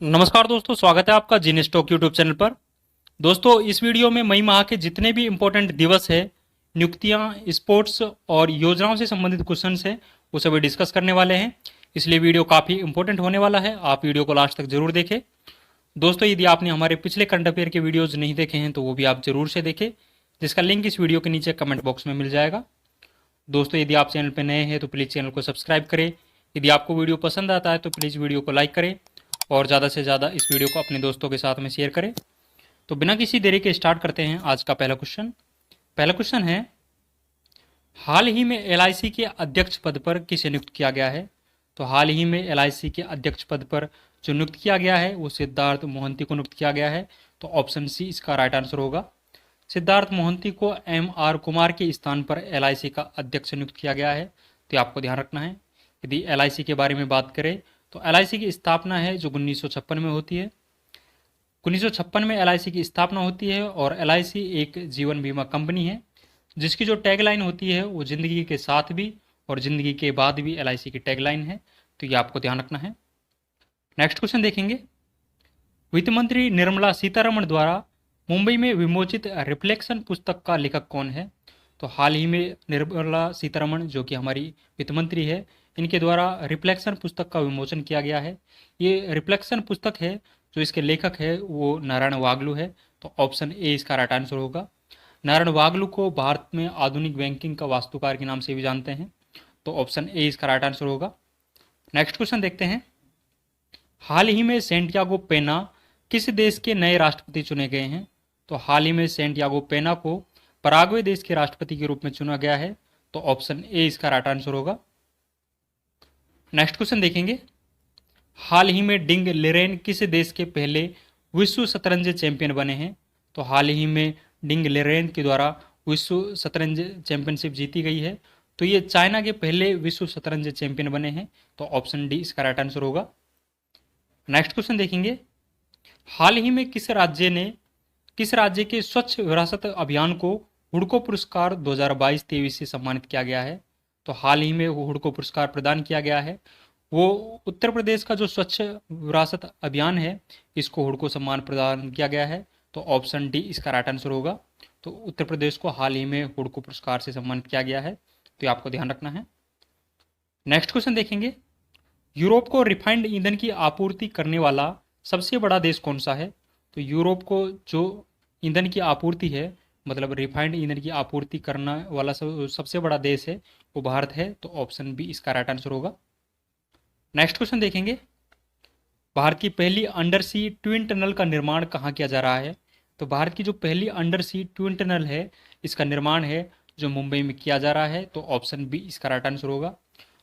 नमस्कार दोस्तों, स्वागत है आपका जीने स्टॉक यूट्यूब चैनल पर। दोस्तों, इस वीडियो में मई माह के जितने भी इंपॉर्टेंट दिवस है, नियुक्तियां, स्पोर्ट्स और योजनाओं से संबंधित क्वेश्चंस हैं, वो सभी डिस्कस करने वाले हैं। इसलिए वीडियो काफ़ी इंपॉर्टेंट होने वाला है। आप वीडियो को लास्ट तक जरूर देखें। दोस्तों, यदि आपने हमारे पिछले करंट अफेयर के वीडियोज नहीं देखे हैं तो वो भी आप जरूर से देखें, जिसका लिंक इस वीडियो के नीचे कमेंट बॉक्स में मिल जाएगा। दोस्तों, यदि आप चैनल पर नए हैं तो प्लीज़ चैनल को सब्सक्राइब करें। यदि आपको वीडियो पसंद आता है तो प्लीज़ वीडियो को लाइक करें और ज़्यादा से ज़्यादा इस वीडियो को अपने दोस्तों के साथ में शेयर करें। तो बिना किसी देरी के स्टार्ट करते हैं आज का पहला क्वेश्चन। पहला क्वेश्चन है, हाल ही में एलआईसी के अध्यक्ष पद पर किसे नियुक्त किया गया है? तो हाल ही में एलआईसी के अध्यक्ष पद पर जो नियुक्त किया गया है वो सिद्धार्थ मोहंती को नियुक्त किया गया है। तो ऑप्शन सी इसका राइट आंसर होगा। सिद्धार्थ मोहंती को एम आर कुमार के स्थान पर एलआईसी का अध्यक्ष नियुक्त किया गया है। तो आपको ध्यान रखना है। यदि एलआईसी के बारे में बात करें तो एलआईसी की स्थापना है जो 1956 में होती है। 1956 में एलआईसी की स्थापना होती है और एलआईसी एक जीवन बीमा कंपनी है जिसकी जो टैगलाइन होती है वो ज़िंदगी के साथ भी और ज़िंदगी के बाद भी एलआईसी की टैगलाइन है। तो ये आपको ध्यान रखना है। नेक्स्ट क्वेश्चन देखेंगे, वित्त मंत्री निर्मला सीतारमण द्वारा मुंबई में विमोचित रिफ्लेक्शन पुस्तक का लेखक कौन है? तो हाल ही में निर्मला सीतारमण जो कि हमारी वित्त मंत्री है, इनके द्वारा रिफ्लेक्शन पुस्तक का विमोचन किया गया है। ये रिफ्लेक्शन पुस्तक है, जो इसके लेखक है वो नारायण वागलू है। तो ऑप्शन ए इसका राइट आंसर होगा। नारायण वागलू को भारत में आधुनिक बैंकिंग का वास्तुकार के नाम से भी जानते हैं। तो ऑप्शन ए इसका राइट आंसर होगा। नेक्स्ट क्वेश्चन देखते हैं, हाल ही में सेंटियागो पेना किस देश के नए राष्ट्रपति चुने गए हैं? तो हाल ही में सेंटियागो पेना को पराग्वे देश के राष्ट्रपति के रूप में चुना गया है। तो ऑप्शन ए इसका राइट आंसर होगा। नेक्स्ट क्वेश्चन देखेंगे, हाल ही में डिंग लिरेन किस देश के पहले विश्व शतरंज चैंपियन बने हैं? तो हाल ही में डिंग लिरेन के द्वारा विश्व शतरंज चैंपियनशिप जीती गई है। तो ये चाइना के पहले विश्व शतरंज चैंपियन बने हैं। तो ऑप्शन डी इसका राइट आंसर होगा। नेक्स्ट क्वेश्चन देखेंगे, हाल ही में किस राज्य के स्वच्छ विरासत अभियान को हुडको पुरस्कार 2022-23 से सम्मानित किया गया है? तो हाल ही में वो हुडको पुरस्कार प्रदान किया गया है। वो उत्तर प्रदेश का जो स्वच्छ विरासत अभियान है, इसको हुडको सम्मान प्रदान किया गया है। तो ऑप्शन डी इसका राइट आंसर होगा। तो उत्तर प्रदेश को हाल ही में हुडको पुरस्कार से सम्मानित किया गया है। तो ये आपको ध्यान रखना है। नेक्स्ट क्वेश्चन देखेंगे, यूरोप को रिफाइंड ईंधन की आपूर्ति करने वाला सबसे बड़ा देश कौन सा है? तो यूरोप को जो ईंधन की आपूर्ति है, मतलब रिफाइंड ईंधन की आपूर्ति करने वाला सबसे बड़ा देश है वो भारत है। तो ऑप्शन बी इसका राइट आंसर होगा। नेक्स्ट क्वेश्चन देखेंगे, भारत की पहली अंडर सी ट्विन टनल का निर्माण कहाँ किया जा रहा है? तो भारत की जो पहली अंडर सी ट्विन टनल है, इसका निर्माण है जो मुंबई में किया जा रहा है। तो ऑप्शन बी इसका राइट आंसर होगा।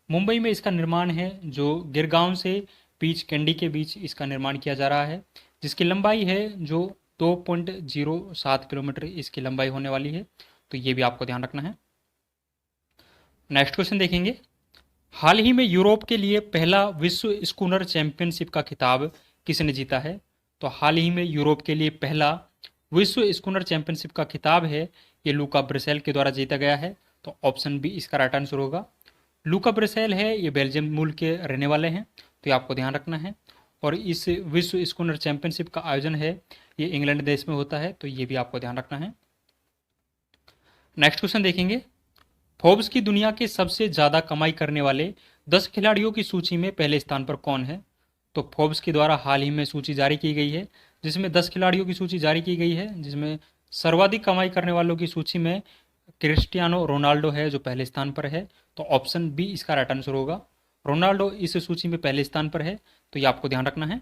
मुंबई में इसका निर्माण है जो गिरगांव से बीच कैंडी के बीच इसका निर्माण किया जा रहा है, जिसकी लंबाई है जो 2.07 किलोमीटर इसकी लंबाई होने वाली है। तो ये भी आपको ध्यान रखना है। नेक्स्ट क्वेश्चन देखेंगे, हाल ही में यूरोप के लिए पहला विश्व स्कूनर चैंपियनशिप का खिताब किसने जीता है? तो हाल ही में यूरोप के लिए पहला विश्व स्कूनर चैंपियनशिप का खिताब है ये लूका ब्रेसेल के द्वारा जीता गया है। तो ऑप्शन बी इसका राइट आंसर होगा। लूका ब्रेसेल है ये बेल्जियम मूल के रहने वाले हैं। तो ये आपको ध्यान रखना है। और इस विश्व स्कूनर चैंपियनशिप का आयोजन है ये इंग्लैंड देश में होता है। तो ये भी आपको ध्यान रखना है। नेक्स्ट क्वेश्चन देखेंगे, फोर्ब्स की दुनिया के सबसे ज़्यादा कमाई करने वाले 10 खिलाड़ियों की सूची में पहले स्थान पर कौन है? तो फोर्ब्स के द्वारा हाल ही में सूची जारी की गई है जिसमें 10 खिलाड़ियों की सूची जारी की गई है, जिसमें सर्वाधिक कमाई करने वालों की सूची में क्रिस्टियानो रोनाल्डो है जो पहले स्थान पर है। तो ऑप्शन बी इसका राइट आंसर होगा। रोनाल्डो इस सूची में पहले स्थान पर है। तो ये आपको ध्यान रखना है।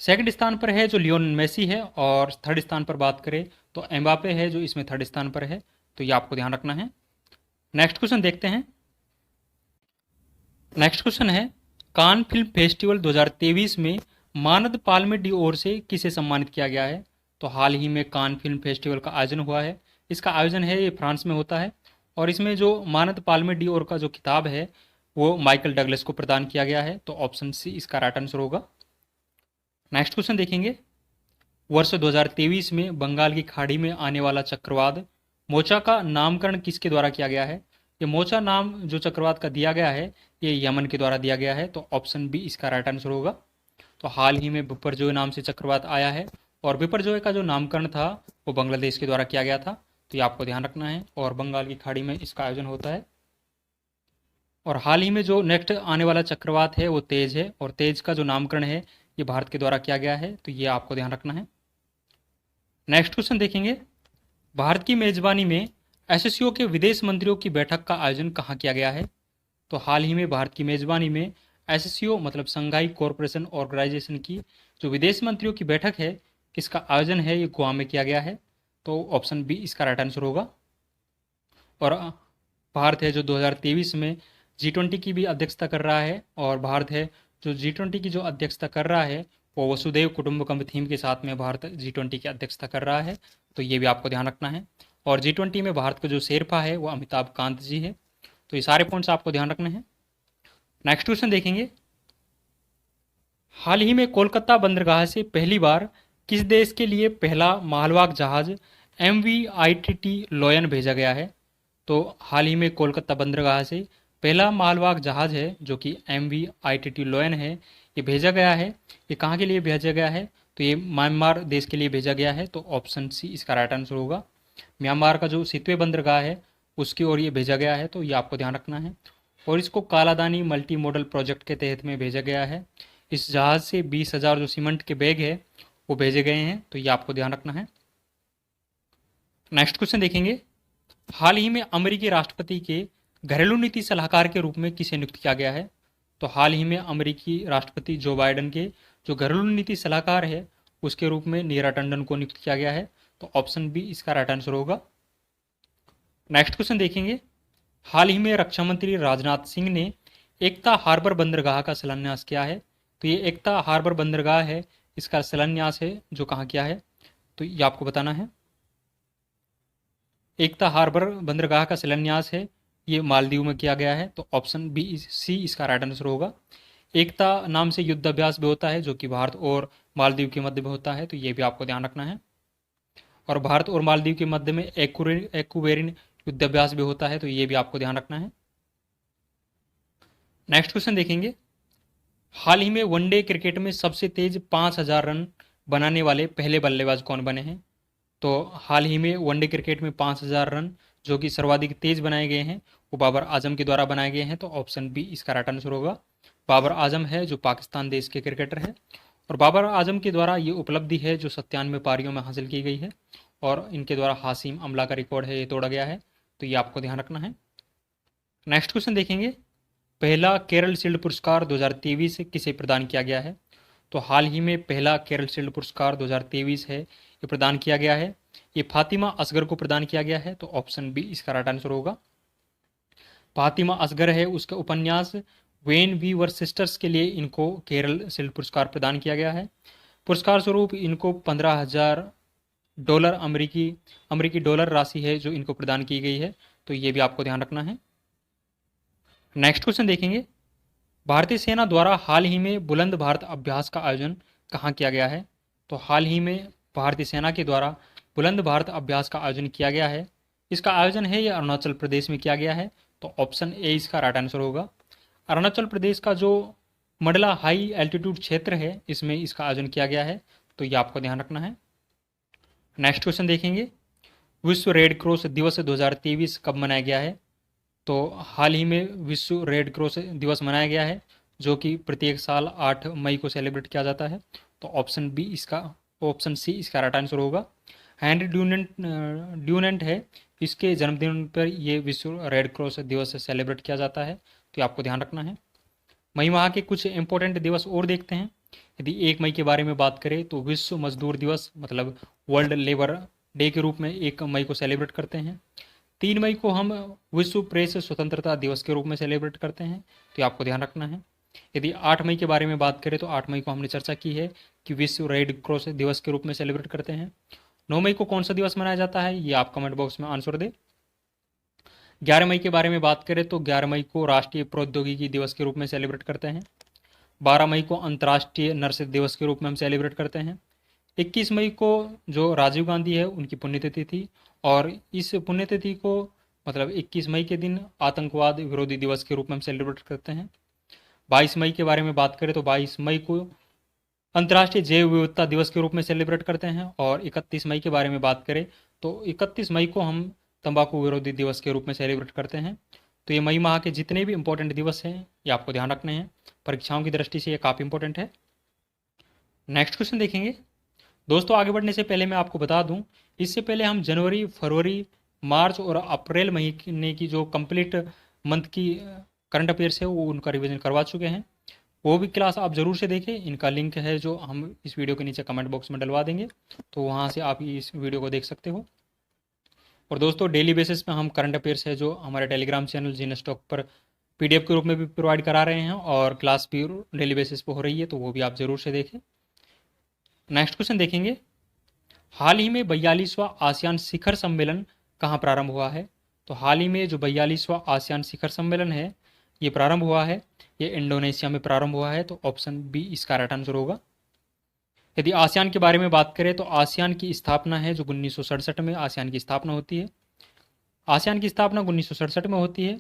सेकंड स्थान पर है जो लियोनेल मेसी है और थर्ड स्थान पर बात करें तो एम्बापे है जो इसमें थर्ड स्थान पर है। तो ये आपको ध्यान रखना है। नेक्स्ट क्वेश्चन देखते हैं। नेक्स्ट क्वेश्चन है, कान फिल्म फेस्टिवल 2023 में मानद पाल्मे डी ओर से किसे सम्मानित किया गया है? तो हाल ही में कान फिल्म फेस्टिवल का आयोजन हुआ है। इसका आयोजन है ये फ्रांस में होता है और इसमें जो मानद पाल्मे डी ओर का जो खिताब है वो माइकल डगलस को प्रदान किया गया है। तो ऑप्शन सी इसका राइट आंसर होगा। नेक्स्ट क्वेश्चन देखेंगे, वर्ष 2023 में बंगाल की खाड़ी में आने वाला चक्रवात मोचा का नामकरण किसके द्वारा किया गया है? ये मोचा नाम जो चक्रवात का दिया गया है ये यमन के द्वारा दिया गया है। तो ऑप्शन बी इसका राइट आंसर होगा। तो हाल ही में बिपरजॉय नाम से चक्रवात आया है, और बिपरजॉय का जो नामकरण था वो बांग्लादेश के द्वारा किया गया था, तो ये आपको ध्यान रखना है। और बंगाल की खाड़ी में इसका आयोजन होता है। और हाल ही में जो नेक्स्ट आने वाला चक्रवात है वो तेज है, और तेज का जो नामकरण है ये भारत के द्वारा किया गया है, तो ये आपको ध्यान रखना है। नेक्स्ट क्वेश्चन देखेंगे, भारत की मेजबानी में एससीओ के विदेश मंत्रियों की बैठक का आयोजन कहाँ किया गया है? तो हाल ही में भारत की मेजबानी में एससीओ मतलब संघाई कोऑपरेशन ऑर्गेनाइजेशन की जो विदेश मंत्रियों की बैठक है, इसका आयोजन है ये गोवा में किया गया है, तो ऑप्शन बी इसका राइट आंसर होगा। और भारत है जो 2023 में G20 की भी अध्यक्षता कर रहा है, और भारत है जो G20 की जो अध्यक्षता कर रहा है वो वसुधैव कुटुंबकम थीम के साथ में भारत G20 की अध्यक्षता कर रहा है, तो ये भी आपको ध्यान रखना है। और G20 में भारत का जो शेरपा है वो अमिताभ कांत जी है, तो ये सारे पॉइंट्स आपको ध्यान रखने हैं। नेक्स्ट क्वेश्चन देखेंगे, हाल ही में कोलकाता बंदरगाह से पहली बार किस देश के लिए पहला मालवाहक जहाज MV-ITT लॉयन भेजा गया है? तो हाल ही में कोलकाता बंदरगाह से पहला मालवाहक जहाज है जो कि MV-ITT लॉयन है, ये भेजा गया है। ये कहाँ के लिए भेजा गया है? तो ये म्यांमार देश के लिए भेजा गया है, तो ऑप्शन सी इसका राइट आंसर होगा। म्यांमार का जो सितवे बंदरगाह है उसकी ओर ये भेजा गया है, तो ये आपको ध्यान रखना है। और इसको कालादानी मल्टी मॉडल प्रोजेक्ट के तहत में भेजा गया है। इस जहाज़ से 20,000 जो सीमेंट के बैग है वो भेजे गए हैं, तो ये आपको ध्यान रखना है। नेक्स्ट क्वेश्चन देखेंगे, हाल ही में अमेरिकी राष्ट्रपति के घरेलू नीति सलाहकार के रूप में किसे नियुक्त किया गया है? तो हाल ही में अमेरिकी राष्ट्रपति जो बाइडन के जो घरेलू नीति सलाहकार है उसके रूप में नीरा टंडन को नियुक्त किया गया है, तो ऑप्शन बी इसका राइट आंसर होगा। नेक्स्ट क्वेश्चन देखेंगे, हाल ही में रक्षा मंत्री राजनाथ सिंह ने एकता हार्बर बंदरगाह का शिलान्यास किया है, तो ये एकता हार्बर बंदरगाह है, इसका शिलान्यास है जो कहाँ किया है, तो ये आपको बताना है। एकता हार्बर बंदरगाह का शिलान्यास है ये मालदीव में किया गया है, तो ऑप्शन बी सी इसका राइट आंसर होगा। एकता नाम से युद्धाभ्यास भी होता है जो कि भारत और मालदीव के मध्य में होता है, तो ये भी आपको ध्यान रखना है। और भारत और मालदीव के मध्य में एक्वेरिन युद्धाभ्यास भी होता है, तो ये भी आपको ध्यान रखना है। नेक्स्ट क्वेश्चन देखेंगे, हाल ही में वनडे क्रिकेट में सबसे तेज 5,000 रन बनाने वाले पहले बल्लेबाज कौन बने हैं? तो हाल ही में वनडे क्रिकेट में 5,000 रन जो कि सर्वाधिक तेज बनाए गए हैं वो बाबर आजम के द्वारा बनाए गए हैं, तो ऑप्शन बी इसका राइट आंसर होगा। बाबर आजम है जो पाकिस्तान देश के क्रिकेटर है, और बाबर आजम के द्वारा ये उपलब्धि है जो 97 पारियों में हासिल की गई है, और इनके द्वारा हासिम अमला का रिकॉर्ड है ये तोड़ा गया है, तो ये आपको ध्यान रखना है। नेक्स्ट क्वेश्चन देखेंगे, पहला केरल शील्ड पुरस्कार 2023 किसे प्रदान किया गया है? तो हाल ही में पहला केरल शील्ड पुरस्कार 2023 है ये प्रदान किया गया है, ये फातिमा असगर को प्रदान किया गया है, तो ऑप्शन बी इसका राइट आंसर होगा। फातिमा असगर है उसका उपन्यास वेन वी वर सिस्टर्स के लिए इनको केरल शील्ड पुरस्कार प्रदान किया गया है। पुरस्कार स्वरूप इनको $15,000 अमेरिकी डॉलर राशि है जो इनको प्रदान की गई है, तो ये भी आपको ध्यान रखना है। नेक्स्ट क्वेश्चन देखेंगे, भारतीय सेना द्वारा हाल ही में बुलंद भारत अभ्यास का आयोजन कहाँ किया गया है? तो हाल ही में भारतीय सेना के द्वारा बुलंद भारत अभ्यास का आयोजन किया गया है, इसका आयोजन है ये अरुणाचल प्रदेश में किया गया है, तो ऑप्शन ए इसका राइट आंसर होगा। अरुणाचल प्रदेश का जो मंडला हाई एल्टीट्यूड क्षेत्र है इसमें इसका आयोजन किया गया है, तो ये आपको ध्यान रखना है। नेक्स्ट क्वेश्चन देखेंगे, विश्व रेड क्रॉस दिवस 2023 कब मनाया गया है? तो हाल ही में विश्व रेड क्रॉस दिवस मनाया गया है जो कि प्रत्येक साल 8 मई को सेलिब्रेट किया जाता है, तो ऑप्शन सी इसका राइट आंसर होगा। हेनरी ड्यूनेंट है इसके जन्मदिन पर यह विश्व रेड क्रॉस दिवस सेलिब्रेट किया जाता है, तो आपको ध्यान रखना है। मई माह के कुछ इंपॉर्टेंट दिवस और देखते हैं। यदि 1 मई के बारे में बात करें तो विश्व मजदूर दिवस मतलब वर्ल्ड लेबर डे के रूप में 1 मई को सेलिब्रेट करते हैं। 3 मई को हम विश्व प्रेस स्वतंत्रता दिवस के रूप में सेलिब्रेट करते हैं, तो आपको ध्यान रखना है। यदि 8 मई के बारे में बात करें तो 8 मई को हमने चर्चा की है कि विश्व रेड क्रॉस दिवस के रूप में सेलिब्रेट करते हैं। 9 मई को कौन सा दिवस मनाया जाता है ये आप कमेंट बॉक्स में आंसर दें। 11 मई के बारे में बात करें तो 11 मई को राष्ट्रीय प्रौद्योगिकी दिवस के रूप में सेलिब्रेट करते हैं। 12 मई को अंतर्राष्ट्रीय नर्स दिवस के रूप में हम सेलिब्रेट करते हैं। 21 मई को जो राजीव गांधी है उनकी पुण्यतिथि थी, और इस पुण्यतिथि को मतलब 21 मई के दिन आतंकवाद विरोधी दिवस के रूप में हम सेलिब्रेट करते हैं। 22 मई के बारे में बात करें तो 22 मई को अंतर्राष्ट्रीय जैव विविधता दिवस के रूप में सेलिब्रेट करते हैं। और 31 मई के बारे में बात करें तो 31 मई को हम तंबाकू विरोधी दिवस के रूप में सेलिब्रेट करते हैं। तो ये मई माह के जितने भी इंपॉर्टेंट दिवस हैं ये आपको ध्यान रखने हैं, परीक्षाओं की दृष्टि से ये काफ़ी इंपॉर्टेंट है। नेक्स्ट क्वेश्चन देखेंगे। दोस्तों आगे बढ़ने से पहले मैं आपको बता दूं, इससे पहले हम जनवरी, फरवरी, मार्च और अप्रैल महीने की जो कंप्लीट मंथ की करंट अफेयर्स है वो उनका रिवीजन करवा चुके हैं। वो भी क्लास आप ज़रूर से देखें, इनका लिंक है जो हम इस वीडियो के नीचे कमेंट बॉक्स में डलवा देंगे, तो वहाँ से आप इस वीडियो को देख सकते हो। और दोस्तों डेली बेसिस पे हम करंट अफेयर्स है जो हमारे टेलीग्राम चैनल जीनस टॉक पर पीडीएफ के रूप में भी प्रोवाइड करा रहे हैं, और क्लास भी डेली बेसिस पे हो रही है, तो वो भी आप ज़रूर से देखें। नेक्स्ट क्वेश्चन देखेंगे। हाल ही में 42वां आसियान शिखर सम्मेलन कहाँ प्रारंभ हुआ है? तो हाल ही में जो 42वां आसियान शिखर सम्मेलन है ये प्रारंभ हुआ है, ये इंडोनेशिया में प्रारंभ हुआ है, तो ऑप्शन बी इसका राइट आंसर होगा। यदि आसियान के बारे में बात करें तो आसियान की स्थापना है जो 1967 में आसियान की स्थापना होती है। आसियान की स्थापना 1967 में होती है,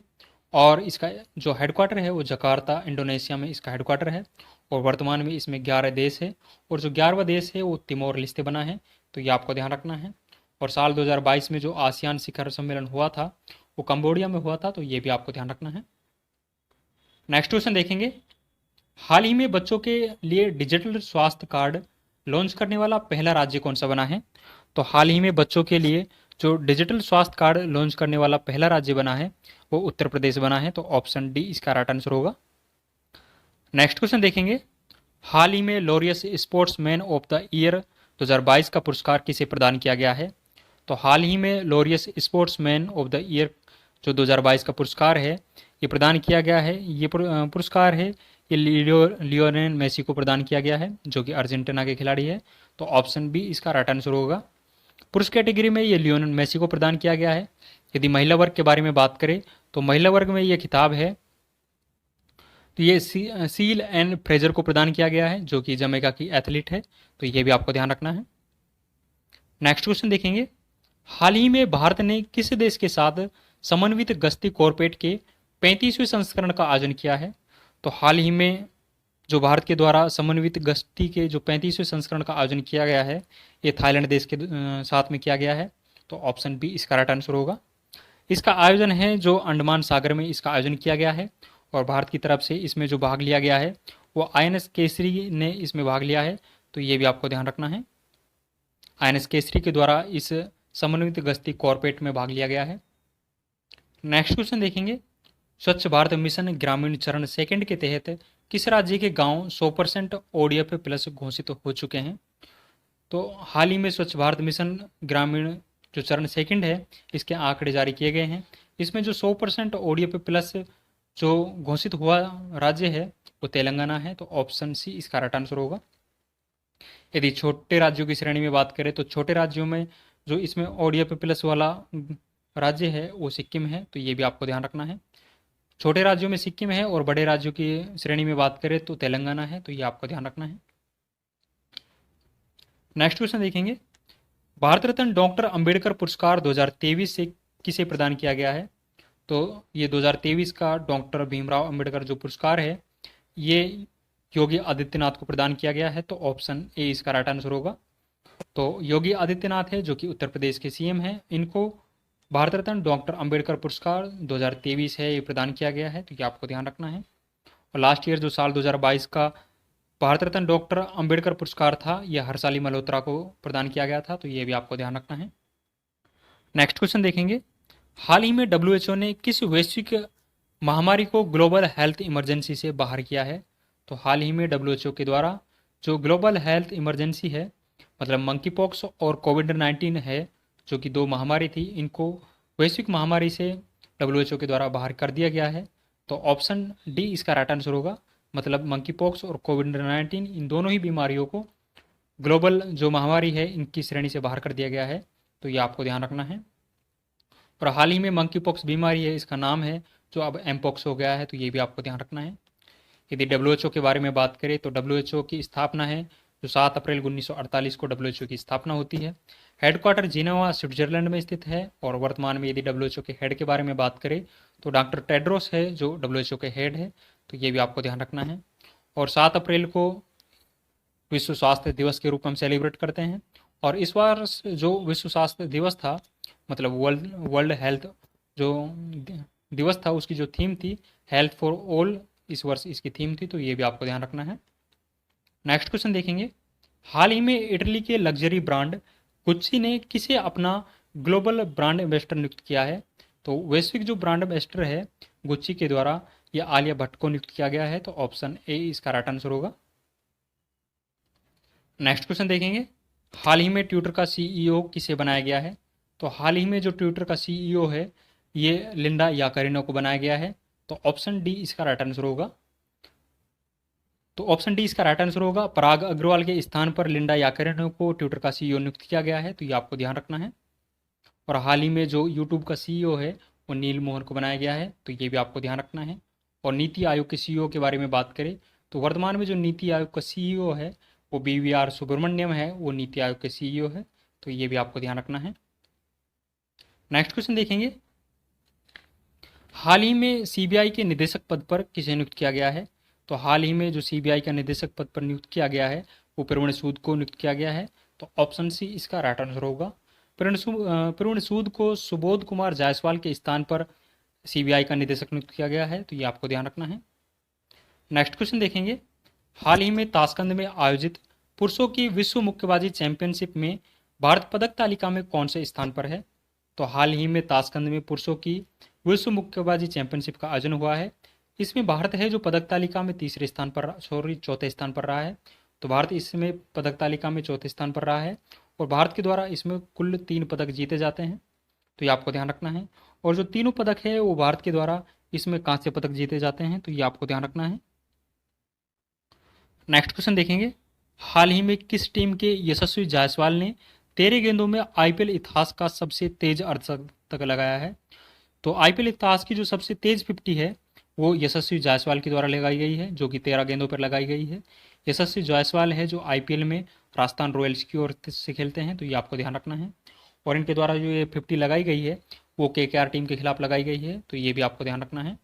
और इसका जो हेडक्वार्टर है वो जकार्ता इंडोनेशिया में इसका हेडक्वार्टर है। और वर्तमान में इसमें 11 देश है, और जो 11वां देश है वो तिमोर लिस्ते बना है, तो ये आपको ध्यान रखना है। और साल 2022 में जो आसियान शिखर सम्मेलन हुआ था वो कंबोडिया में हुआ था, तो ये भी आपको ध्यान रखना है। नेक्स्ट क्वेश्चन देखेंगे। हाल ही में बच्चों के लिए डिजिटल स्वास्थ्य कार्ड लॉन्च करने वाला पहला राज्य कौन सा बना है? तो हाल ही में बच्चों के लिए जो डिजिटल स्वास्थ्य कार्ड लॉन्च करने वाला पहला राज्य बना है वो उत्तर प्रदेश बना है, तो ऑप्शन डी इसका राइट आंसर होगा। नेक्स्ट क्वेश्चन देखेंगे। हाल ही में Laureus sportsman of the year 2022 का पुरस्कार किसे प्रदान किया गया है? तो हाल ही में Laureus sportsman of the year जो 2022 का पुरस्कार है ये प्रदान किया गया है। ये पुरस्कार है ये लियोनेल मेसी को प्रदान किया गया है जो कि अर्जेंटीना के खिलाड़ी है, तो ऑप्शन बी इसका राइट आंसर होगा। पुरुष कैटेगरी में ये लियोनेल मेसी को प्रदान किया गया है। यदि महिला वर्ग के बारे में बात करें तो महिला वर्ग में ये खिताब है तो ये सील एंड फ्रेजर को प्रदान किया गया है जो कि जमैका की एथलीट है, तो ये भी आपको ध्यान रखना है। नेक्स्ट क्वेश्चन देखेंगे। हाल ही में भारत ने किस देश के साथ समन्वित गश्ती कॉर्पोरेट के 35वें संस्करण का आयोजन किया है? तो हाल ही में जो भारत के द्वारा समन्वित गश्ती के जो 35वें संस्करण का आयोजन किया गया है ये थाईलैंड देश के साथ में किया गया है, तो ऑप्शन बी इसका राइट आंसर होगा। इसका आयोजन है जो अंडमान सागर में इसका आयोजन किया गया है, और भारत की तरफ से इसमें जो भाग लिया गया है वो आईएनएस केसरी ने इसमें भाग लिया है, तो ये भी आपको ध्यान रखना है। आईएनएस केसरी के द्वारा इस समन्वित गश्ती कॉर्पोरेट में भाग लिया गया है। नेक्स्ट क्वेश्चन देखेंगे। स्वच्छ भारत मिशन ग्रामीण चरण सेकंड के तहत किस राज्य के गांव 100% ODF प्लस घोषित हो चुके हैं? तो हाल ही में स्वच्छ भारत मिशन ग्रामीण जो चरण सेकंड है इसके आंकड़े जारी किए गए हैं। इसमें जो 100% ODF प्लस जो घोषित हुआ राज्य है वो तेलंगाना है, तो ऑप्शन सी इसका राइट आंसर होगा। यदि छोटे राज्यों की श्रेणी में बात करें तो छोटे राज्यों में जो इसमें ODF प्लस वाला राज्य है वो सिक्किम है, तो ये भी आपको ध्यान रखना है। छोटे राज्यों में सिक्किम है, और बड़े राज्यों की श्रेणी में बात करें तो तेलंगाना है, तो ये आपको ध्यान रखना है। नेक्स्ट क्वेश्चन देखेंगे। भारत रत्न डॉक्टर अंबेडकर पुरस्कार 2023 से किसे प्रदान किया गया है? तो ये 2023 का डॉक्टर भीमराव अंबेडकर जो पुरस्कार है ये योगी आदित्यनाथ को प्रदान किया गया है, तो ऑप्शन ए इसका राइट आंसर होगा। तो योगी आदित्यनाथ है जो कि उत्तर प्रदेश के सीएम हैं, इनको भारत रत्न डॉक्टर अंबेडकर पुरस्कार 2023 है ये प्रदान किया गया है, तो ये आपको ध्यान रखना है। और लास्ट ईयर जो साल 2022 का भारत रत्न डॉक्टर अंबेडकर पुरस्कार था यह हर्षाली मल्होत्रा को प्रदान किया गया था, तो ये भी आपको ध्यान रखना है। नेक्स्ट क्वेश्चन देखेंगे। हाल ही में WHO ने किस वैश्विक महामारी को ग्लोबल हेल्थ इमरजेंसी से बाहर किया है? तो हाल ही में WHO के द्वारा जो ग्लोबल हेल्थ इमरजेंसी है मतलब मंकी पॉक्स और कोविड-19 है जो कि दो महामारी थी, इनको वैश्विक महामारी से WHO के द्वारा बाहर कर दिया गया है, तो ऑप्शन डी इसका राइट आंसर होगा। मतलब मंकी पॉक्स और कोविड-19 इन दोनों ही बीमारियों को ग्लोबल जो महामारी है इनकी श्रेणी से बाहर कर दिया गया है, तो ये आपको ध्यान रखना है। और हाल ही में मंकी पॉक्स बीमारी है इसका नाम है जो अब एमपॉक्स हो गया है, तो ये भी आपको ध्यान रखना है। यदि WHO के बारे में बात करें तो WHO की स्थापना है जो 7 अप्रैल 1948 को WHO की स्थापना होती है। हेडक्वार्टर जिनेवा स्विट्जरलैंड में स्थित है, और वर्तमान में यदि WHO के हेड के बारे में बात करें तो डॉक्टर टेड्रोस है जो WHO के हेड है, तो ये भी आपको ध्यान रखना है। और 7 अप्रैल को विश्व स्वास्थ्य दिवस के रूप में हम सेलिब्रेट करते हैं। और इस बार जो विश्व स्वास्थ्य दिवस था, मतलब वर्ल्ड वर्ल्ड हेल्थ जो दिवस था, उसकी जो थीम थी हेल्थ फॉर ऑल, इस वर्ष इसकी थीम थी, तो ये भी आपको ध्यान रखना है। नेक्स्ट क्वेश्चन देखेंगे, हाल ही में इटली के लग्जरी ब्रांड गुच्ची ने किसे अपना ग्लोबल ब्रांड एम्बेसडर नियुक्त किया है? तो वैश्विक जो ब्रांड एम्बेसडर है गुच्ची के द्वारा, यह आलिया भट्ट को नियुक्त किया गया है, तो ऑप्शन ए इसका राइट आंसर होगा। नेक्स्ट क्वेश्चन देखेंगे, हाल ही में ट्विटर का सीईओ किसे बनाया गया है? तो हाल ही में जो ट्विटर का सीईओ है ये लिंडा याकारिनो को बनाया गया है, तो ऑप्शन डी इसका राइट आंसर होगा। तो ऑप्शन डी इसका राइट आंसर होगा। पराग अग्रवाल के स्थान पर लिंडा याकारिनो को ट्विटर का सीईओ नियुक्त किया गया है, तो ये आपको ध्यान रखना है। और हाल ही में जो यूट्यूब का सीईओ है वो नील मोहन को बनाया गया है, तो ये भी आपको ध्यान रखना है। और नीति आयोग के सीईओ के बारे में बात करें तो वर्तमान में जो नीति आयोग का सीईओ है वो BVR सुब्रमण्यम है, वो नीति आयोग के सीईओ है, तो ये भी आपको ध्यान रखना है। नेक्स्ट क्वेश्चन देखेंगे, हाल ही में सीबीआई के निदेशक पद पर किसे नियुक्त किया गया है? तो हाल ही में जो सीबीआई का निदेशक पद पर नियुक्त किया गया है वो प्रवीण सूद को नियुक्त किया गया है, तो ऑप्शन सी इसका राइट आंसर होगा। प्रवीण सूद को सुबोध कुमार जायसवाल के स्थान पर सीबीआई का निदेशक नियुक्त किया गया है, तो ये आपको ध्यान रखना है। नेक्स्ट क्वेश्चन देखेंगे, हाल ही में ताशकंद में आयोजित पुरुषों की विश्व मुक्केबाजी चैंपियनशिप में भारत पदक तालिका में कौन से स्थान पर है? तो हाल ही में ताशकंद में पुरुषों की विश्व मुक्केबाजी चैंपियनशिप का आयोजन हुआ है, इसमें भारत है जो पदक तालिका में चौथे स्थान पर रहा है। तो भारत इसमें पदक तालिका में चौथे स्थान पर रहा है, और भारत के द्वारा इसमें कुल 3 पदक जीते जाते हैं, तो ये आपको ध्यान रखना है। और जो तीनों पदक है वो भारत के द्वारा इसमें कांस्य पदक जीते जाते हैं, तो ये आपको ध्यान रखना है। नेक्स्ट क्वेश्चन देखेंगे, हाल ही में किस टीम के यशस्वी जायसवाल ने 13 गेंदों में IPL इतिहास का सबसे तेज अर्धशतक लगाया है? तो IPL इतिहास की जो सबसे तेज 50 है वो यशस्वी जायसवाल के द्वारा लगाई गई है, जो कि 13 गेंदों पर लगाई गई है। यशस्वी जायसवाल है जो IPL में राजस्थान रॉयल्स की ओर से खेलते हैं, तो ये आपको ध्यान रखना है। और इनके द्वारा जो ये 50 लगाई गई है वो KKR टीम के खिलाफ लगाई गई है, तो ये भी आपको ध्यान रखना है।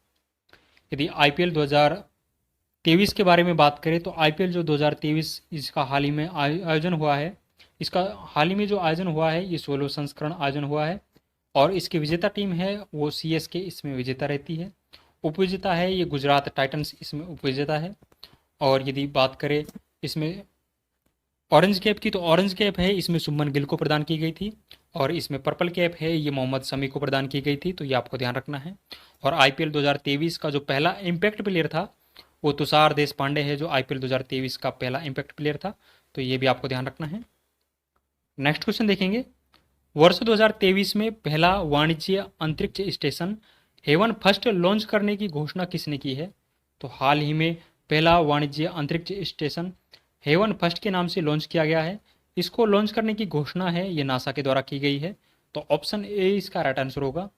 यदि IPL 2023 के बारे में बात करें तो IPL जो 2023 इसका हाल ही में आयोजन हुआ है, इसका हाल ही में जो आयोजन हुआ है ये 16वां संस्करण आयोजन हुआ है, और इसकी विजेता टीम है वो CSK इसमें विजेता रहती है। उपविजेता है ये गुजरात टाइटंस इसमें उपविजेता है। और यदि बात करें इसमें ऑरेंज कैप की, तो ऑरेंज कैप है इसमें शुभमन गिल को प्रदान की गई थी, और इसमें पर्पल कैप है ये मोहम्मद शमी को प्रदान की गई थी, तो ये आपको ध्यान रखना है। और IPL 2023 का जो पहला इम्पैक्ट प्लेयर था वो तुषार देशपांडे है, जो IPL 2023 का पहला इम्पैक्ट प्लेयर था, तो ये भी आपको ध्यान रखना है। नेक्स्ट क्वेश्चन देखेंगे, वर्ष 2023 में पहला वाणिज्य अंतरिक्ष स्टेशन हेवन फर्स्ट लॉन्च करने की घोषणा किसने की है? तो हाल ही में पहला वाणिज्य अंतरिक्ष स्टेशन हेवन फर्स्ट के नाम से लॉन्च किया गया है, इसको लॉन्च करने की घोषणा है ये नासा के द्वारा की गई है, तो ऑप्शन ए इसका राइट आंसर होगा।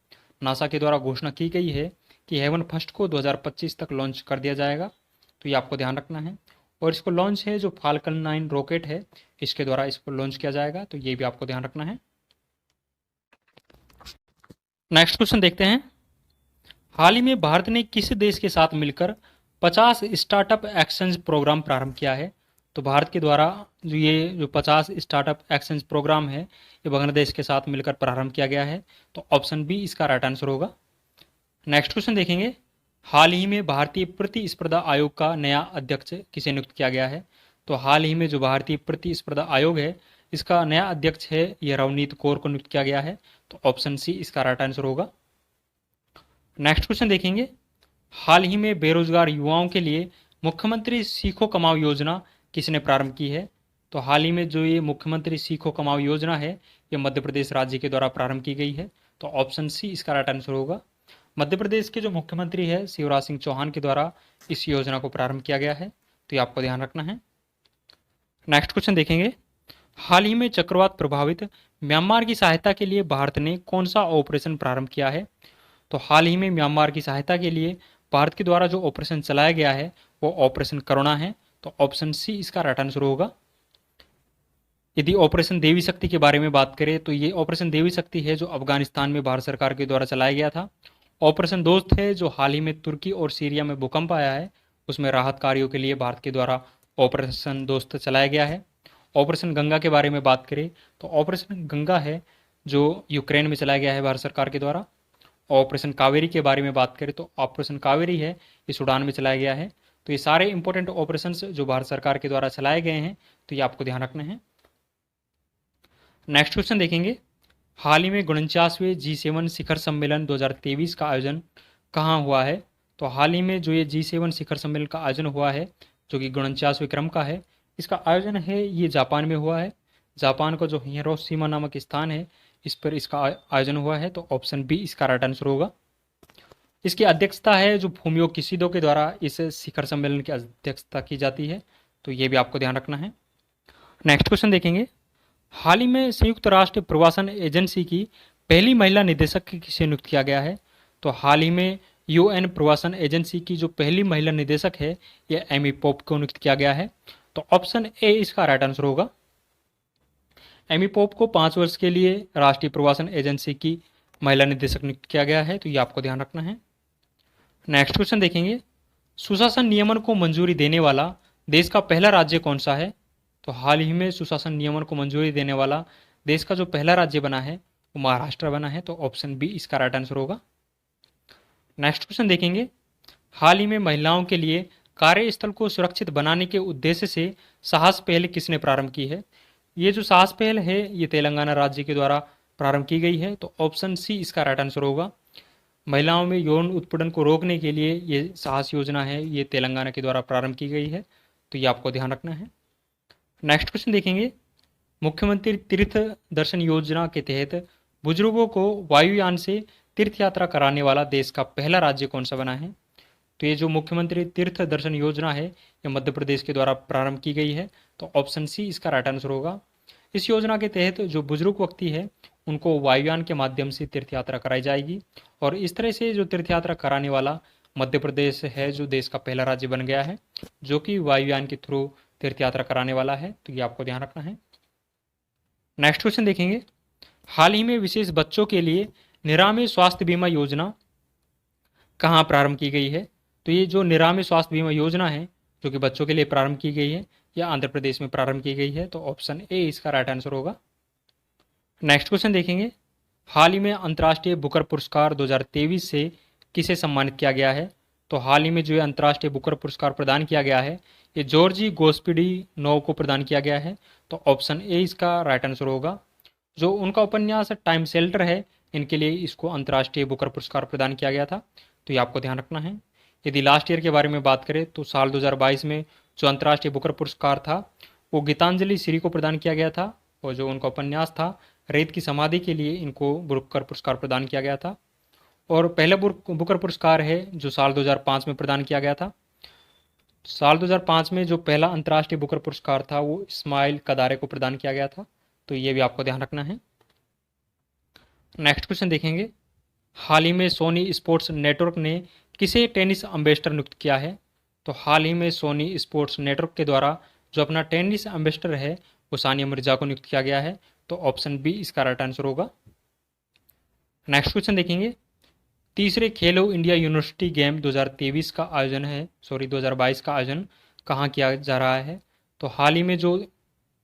नासा के द्वारा घोषणा की गई है कि हेवन फर्स्ट को 2025 तक लॉन्च कर दिया जाएगा, तो ये आपको ध्यान रखना है। और इसको लॉन्च है जो फाल्कन 9 रॉकेट है इसके द्वारा इसको लॉन्च किया जाएगा, तो ये भी आपको ध्यान रखना है। नेक्स्ट क्वेश्चन देखते हैं, हाल ही में भारत ने किस देश के साथ मिलकर 50 स्टार्टअप एक्सचेंज प्रोग्राम प्रारंभ किया है? तो भारत के द्वारा जो 50 स्टार्टअप एक्सचेंज प्रोग्राम है ये बांग्लादेश के साथ मिलकर प्रारंभ किया गया है, तो ऑप्शन बी इसका राइट आंसर होगा। नेक्स्ट क्वेश्चन देखेंगे, हाल ही में भारतीय प्रतिस्पर्धा आयोग का नया अध्यक्ष किसे नियुक्त किया गया है? तो हाल ही में जो भारतीय प्रतिस्पर्धा आयोग है इसका नया अध्यक्ष है ये रवनीत कौर को नियुक्त किया गया है, तो ऑप्शन सी इसका राइट आंसर होगा। नेक्स्ट क्वेश्चन देखेंगे, हाल ही में बेरोजगार युवाओं के लिए मुख्यमंत्री सीखो कमाओ योजना किसने प्रारंभ की है? तो हाल ही में जो ये मुख्यमंत्री सीखो कमाओ योजना है ये मध्य प्रदेश राज्य के द्वारा प्रारंभ की गई है, तो ऑप्शन सी इसका राइट आंसर होगा। मध्य प्रदेश के जो मुख्यमंत्री है शिवराज सिंह चौहान के द्वारा इस योजना को प्रारंभ किया गया है, तो ये आपको ध्यान रखना है। नेक्स्ट क्वेश्चन देखेंगे, हाल ही में चक्रवात प्रभावित म्यांमार की सहायता के लिए भारत ने कौन सा ऑपरेशन प्रारंभ किया है? तो हाल ही में म्यांमार की सहायता के लिए भारत के द्वारा जो ऑपरेशन चलाया गया है वो ऑपरेशन करुणा है, तो ऑप्शन सी इसका राइट आंसर होगा। यदि ऑपरेशन देवी शक्ति के बारे में बात करें तो ये ऑपरेशन देवी शक्ति है जो अफगानिस्तान में भारत सरकार के द्वारा चलाया गया था। ऑपरेशन दोस्त है जो हाल ही में तुर्की और सीरिया में भूकंप आया है उसमें राहत कार्यों के लिए भारत के द्वारा ऑपरेशन दोस्त चलाया गया है। ऑपरेशन गंगा के बारे में बात करें तो ऑपरेशन गंगा है जो यूक्रेन में चलाया गया है भारत सरकार के द्वारा। ऑपरेशन कावेरी के बारे में बात करें तो ऑपरेशन कावेरी है ये सूडान में चलाया गया है। तो ये सारे इंपॉर्टेंट ऑपरेशंस जो भारत सरकार के द्वारा चलाए गए हैं तो ये आपको ध्यान रखना है। नेक्स्ट क्वेश्चन देखेंगे, हाल ही में 49वें G7 शिखर सम्मेलन 2023 का आयोजन कहाँ हुआ है? तो हाल ही में जो ये G7 शिखर सम्मेलन का आयोजन हुआ है जो कि 49वें क्रम का है, इसका आयोजन है ये जापान में हुआ है। जापान का जो हिरोशिमा नामक स्थान है इस पर इसका आयोजन हुआ है। तो ऑप्शन बी इसका राइट आंसर होगा। इसकी अध्यक्षता है जो फूमियो किशिदो के द्वारा इस शिखर सम्मेलन की अध्यक्षता की जाती है। तो ये भी आपको ध्यान रखना है। नेक्स्ट क्वेश्चन देखेंगे, हाल ही में संयुक्त राष्ट्र प्रवासन एजेंसी की पहली महिला निदेशक किसे नियुक्त किया गया है? तो हाल ही में UN प्रवासन एजेंसी की जो पहली महिला निदेशक है यह एमी पोप को नियुक्त किया गया है। तो ऑप्शन ए इसका राइट आंसर होगा। एमी पोप को 5 वर्ष के लिए राष्ट्रीय प्रवासन एजेंसी की महिला निदेशक नियुक्त किया गया है। तो ये आपको ध्यान रखना है। नेक्स्ट क्वेश्चन देखेंगे, सुशासन नियमन को मंजूरी देने वाला देश का पहला राज्य कौन सा है? तो हाल ही में सुशासन नियमन को मंजूरी देने वाला देश का जो पहला राज्य बना है वो महाराष्ट्र बना है। तो ऑप्शन बी इसका राइट आंसर होगा। नेक्स्ट क्वेश्चन देखेंगे, हाल ही में महिलाओं के लिए कार्यस्थल को सुरक्षित बनाने के उद्देश्य से साहस पहल किसने प्रारंभ की है? ये जो साहस पहल है ये तेलंगाना राज्य के द्वारा प्रारंभ की गई है। तो ऑप्शन सी इसका राइट आंसर होगा। महिलाओं में यौन उत्पीड़न को रोकने के लिए ये साहस योजना है ये तेलंगाना के द्वारा प्रारंभ की गई है। तो ये आपको ध्यान रखना है। नेक्स्ट क्वेश्चन देखेंगे, मुख्यमंत्री तीर्थ दर्शन योजना के तहत बुजुर्गों को वायुयान से तीर्थ यात्रा कराने वाला देश का पहला राज्य कौन सा बना है? तो ये जो मुख्यमंत्री तीर्थ दर्शन योजना है ये मध्य प्रदेश के द्वारा प्रारंभ की गई है। तो ऑप्शन सी इसका राइट आंसर होगा। इस योजना के तहत जो बुजुर्ग व्यक्ति है उनको वायुयान के माध्यम से तीर्थ यात्रा कराई जाएगी और इस तरह से जो तीर्थ यात्रा कराने वाला मध्य प्रदेश है जो देश का पहला राज्य बन गया है जो कि वायुयान के थ्रू तीर्थ यात्रा कराने वाला है। तो ये आपको ध्यान रखना है। नेक्स्ट क्वेश्चन देखेंगे, हाल ही में विशेष बच्चों के लिए निरामय स्वास्थ्य बीमा योजना कहाँ प्रारंभ की गई है? तो ये जो निरामय स्वास्थ्य बीमा योजना है जो कि बच्चों के लिए प्रारंभ की गई है यह आंध्र प्रदेश में प्रारंभ की गई है। तो ऑप्शन ए इसका राइट आंसर होगा। नेक्स्ट क्वेश्चन देखेंगे, हाल ही में अंतर्राष्ट्रीय बुकर पुरस्कार 2023 से किसे सम्मानित किया गया है? तो हाल ही में जो अंतर्राष्ट्रीय बुकर पुरस्कार प्रदान किया गया है ये जॉर्जी गोस्पिडीनोव को प्रदान किया गया है। तो ऑप्शन ए इसका राइट आंसर होगा। जो उनका उपन्यास टाइम शेल्टर है इनके लिए इसको अंतर्राष्ट्रीय बुकर पुरस्कार प्रदान किया गया था। तो ये आपको ध्यान रखना है। यदि लास्ट ईयर के बारे में बात करें तो साल 2022 में जो अंतर्राष्ट्रीय बुकर पुरस्कार था वो गीतांजलि श्री को प्रदान किया गया था और जो उनका उपन्यास था रेत की समाधि के लिए इनको बुकर पुरस्कार प्रदान किया गया था। और पहला बुकर पुरस्कार है जो साल 2005 में प्रदान किया गया था। साल 2005 में जो पहला अंतर्राष्ट्रीय बुकर पुरस्कार था वो इस्माइल कदारे को प्रदान किया गया था। तो ये भी आपको ध्यान रखना है। नेक्स्ट क्वेश्चन देखेंगे, हाल ही में सोनी स्पोर्ट्स नेटवर्क ने किसे टेनिस एम्बेसडर नियुक्त किया है? तो हाल ही में सोनी स्पोर्ट्स नेटवर्क के द्वारा जो अपना टेनिस एम्बेसडर है वो सानिया मिर्जा को नियुक्त किया गया है। तो ऑप्शन बी इसका राइट आंसर होगा। नेक्स्ट क्वेश्चन देखेंगे, तीसरे खेलो इंडिया यूनिवर्सिटी गेम 2023 का आयोजन है 2022 का आयोजन कहाँ किया जा रहा है? तो हाल ही में जो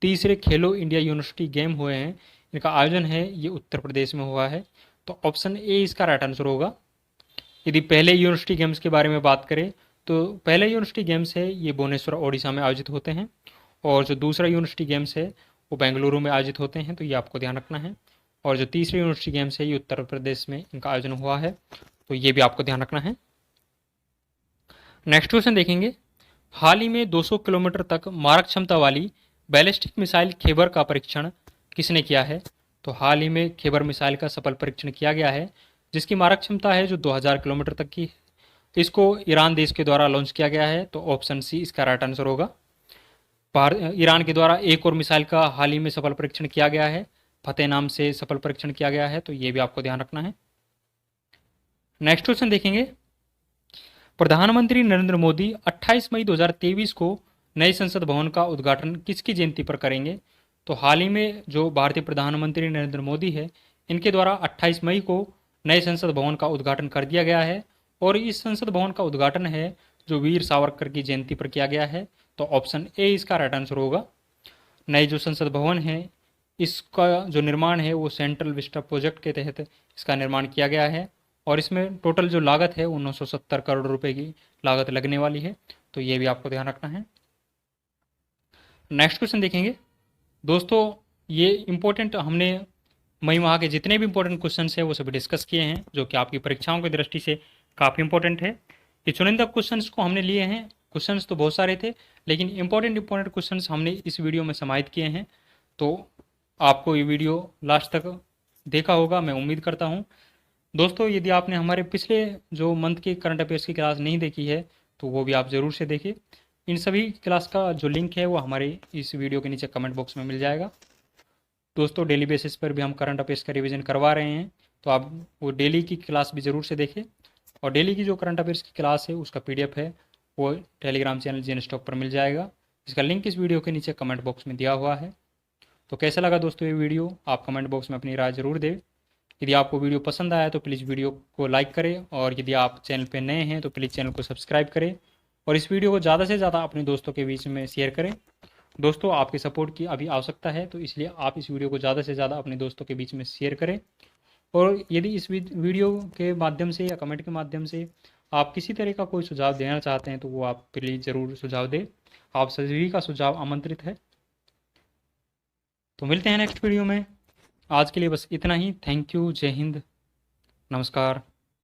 तीसरे खेलो इंडिया यूनिवर्सिटी गेम हुए हैं इनका आयोजन है ये उत्तर प्रदेश में हुआ है। तो ऑप्शन ए इसका राइट आंसर होगा। यदि पहले यूनिवर्सिटी गेम्स के बारे में बात करें तो पहले यूनिवर्सिटी गेम्स है ये भुवनेश्वर ओडिशा में आयोजित होते हैं और जो दूसरा यूनिवर्सिटी गेम्स है वो बेंगलुरु में आयोजित होते हैं। तो ये आपको ध्यान रखना है। और जो तीसरी यूनिवर्सिटी गेम्स है ये उत्तर प्रदेश में इनका आयोजन हुआ है। तो ये भी आपको ध्यान रखना है। नेक्स्ट क्वेश्चन देखेंगे, हाल ही में 200 किलोमीटर तक मारक क्षमता वाली बैलिस्टिक मिसाइल खेबर का परीक्षण किसने किया है? तो हाल ही में खेबर मिसाइल का सफल परीक्षण किया गया है जिसकी मारक क्षमता है जो 2000 किलोमीटर तक की है। इसको ईरान देश के द्वारा लॉन्च किया गया है। तो ऑप्शन सी इसका राइट आंसर होगा। ईरान के द्वारा एक और मिसाइल का हाल ही में सफल परीक्षण किया गया है, फतेह नाम से सफल परीक्षण किया गया है। तो ये भी आपको ध्यान रखना है। नेक्स्ट क्वेश्चन देखेंगे, प्रधानमंत्री नरेंद्र मोदी 28 मई 2023 को नए संसद भवन का उद्घाटन किसकी जयंती पर करेंगे? तो हाल ही में जो भारतीय प्रधानमंत्री नरेंद्र मोदी है इनके द्वारा 28 मई को नए संसद भवन का उद्घाटन कर दिया गया है और इस संसद भवन का उद्घाटन है जो वीर सावरकर की जयंती पर किया गया है। तो ऑप्शन ए इसका राइट आंसर होगा। नए जो संसद भवन है इसका जो निर्माण है वो सेंट्रल विस्टा प्रोजेक्ट के तहत इसका निर्माण किया गया है और इसमें टोटल जो लागत है वो 970 करोड़ रुपए की लागत लगने वाली है, तो ये भी आपको ध्यान रखना है। नेक्स्ट क्वेश्चन देखेंगे दोस्तों, ये इंपॉर्टेंट हमने मई माह के जितने भी इंपॉर्टेंट क्वेश्चन है वो सभी डिस्कस किए हैं, जो कि आपकी परीक्षाओं की दृष्टि से काफ़ी इंपॉर्टेंट है। ये चुनिंदा क्वेश्चंस को हमने लिए हैं, क्वेश्चंस तो बहुत सारे थे लेकिन इंपॉर्टेंट क्वेश्चंस हमने इस वीडियो में समाहित किए हैं। तो आपको ये वीडियो लास्ट तक देखा होगा, मैं उम्मीद करता हूँ। दोस्तों यदि आपने हमारे पिछले जो मंथ के करंट अफेयर्स की क्लास नहीं देखी है तो वो भी आप ज़रूर से देखिए। इन सभी क्लास का जो लिंक है वो हमारे इस वीडियो के नीचे कमेंट बॉक्स में मिल जाएगा। दोस्तों डेली बेसिस पर भी हम करंट अफेयर्स का रिवीजन करवा रहे हैं, तो आप वो डेली की क्लास भी ज़रूर से देखें। और डेली की जो करंट अफेयर्स की क्लास है उसका PDF है वो टेलीग्राम चैनल जीएन स्टॉक पर मिल जाएगा, इसका लिंक इस वीडियो के नीचे कमेंट बॉक्स में दिया हुआ है। तो कैसा लगा दोस्तों ये वीडियो, आप कमेंट बॉक्स में अपनी राय ज़रूर दें। यदि आपको वीडियो पसंद आया तो प्लीज़ वीडियो को लाइक करें और यदि आप चैनल पर नए हैं तो प्लीज़ चैनल को सब्सक्राइब करें और इस वीडियो को ज़्यादा से ज़्यादा अपने दोस्तों के बीच में शेयर करें। दोस्तों आपके सपोर्ट की अभी आवश्यकता है, तो इसलिए आप इस वीडियो को ज़्यादा से ज़्यादा अपने दोस्तों के बीच में शेयर करें। और यदि इस वीडियो के माध्यम से या कमेंट के माध्यम से आप किसी तरह का कोई सुझाव देना चाहते हैं तो वो आप प्लीज़ ज़रूर सुझाव दें, आप सभी का सुझाव आमंत्रित है। तो मिलते हैं नेक्स्ट वीडियो में, आज के लिए बस इतना ही। थैंक यू, जय हिंद, नमस्कार।